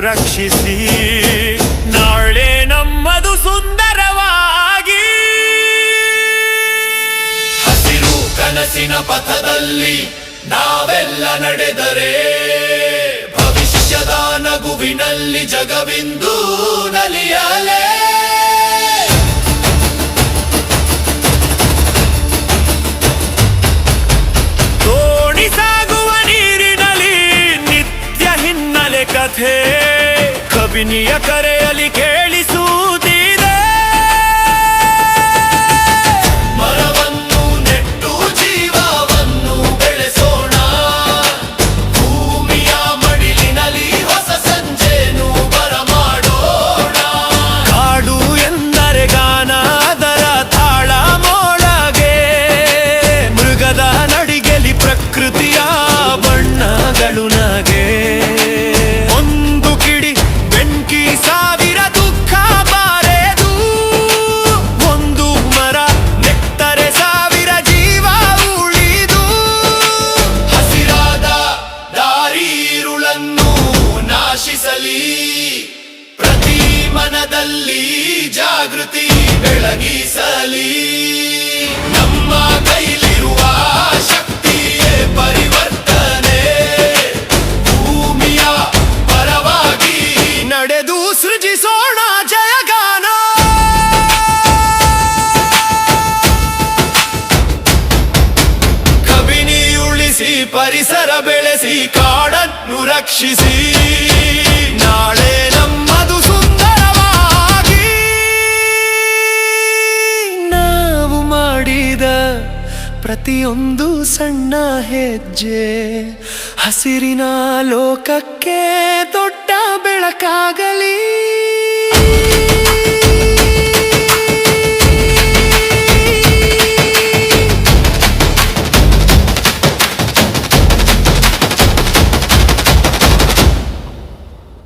ರಕ್ಷಿಸಿ ನಾಳೆ ನಮ್ಮದು ಸುಂದರವಾಗಿ. ಹಸಿರು ಕನಸಿನ ಪಥದಲ್ಲಿ ನಾವೆಲ್ಲ ನಡೆದರೆ ಭವಿಷ್ಯದ ನಗುವಿನಲ್ಲಿ ಜಗವಿಂದು ನಲಿಯಲೇ. ದೋಣಿ ಸಾಗುವ ನೀರಿನಲ್ಲಿ ನಿತ್ಯ ಹಿನ್ನೆಲೆ ಕಥೆ ಕಬಿನಿಯ ಕರೆಯಲಿ ಕೇಳಿಸುವುದಿದೆ. ಮರವನ್ನು ನೆಟ್ಟು ಜೀವವನ್ನು ಬೆಳೆಸೋಣ, ಭೂಮಿಯ ಮಡಿಲಿನಲ್ಲಿ ಹೊಸ ಸಂಜೆನು ಬರಮಾಡೋಣ. ಕಾಡು ಎಂದರೆ ಗಾನ, ಅದರ ತಾಳ ಮೊಳಗೆ ಮೃಗದ ನಡಿಗೆಲಿ ಪ್ರಕೃತಿಯ ಬಣ್ಣಗಳು ನಗೆ. ಒಂದು ಕಿಡಿ ಬೆಂಕಿ ಸಾವಿರ ದುಃಖ ಬಾರೆದು, ಒಂದು ಮರ ನೆಟ್ಟರೆ ಸಾವಿರ ಜೀವ ಉಳಿದು. ಹಸಿರಾದ ದಾರಿರುಳನ್ನು ನಾಶಿಸಲಿ, ಪ್ರತಿ ಮನದಲ್ಲಿ ಜಾಗೃತಿ ಬೆಳಗಿಸಲಿ. ನಮ್ಮ ಕೈಲಿರುವ ಶಕ್ತಿಯೇ ಪರಿವರ್ತನೆ, ಭೂಮಿಯ ಪರವಾಗಿ ನಡೆದು ಸೃಜಿಸೋಣ ಜಯಗಾನ. ಕಬಿನಿ ಉಳಿಸಿ ಪರಿಸರ ಬೆಳೆಸಿ ಕಾಡನ್ನು ರಕ್ಷಿಸಿ ನಾಳೆ ನಮ್ಮದು ಸುಂದರವಾಗಿ. ನಾವು ಮಾಡಿದ ಪ್ರತಿಯೊಂದು ಸಣ್ಣ ಹೆಜ್ಜೆ ಹಸಿರಿನ ಲೋಕಕ್ಕೆ ದೊಡ್ಡ ಬೆಳಕಾಗಲಿ.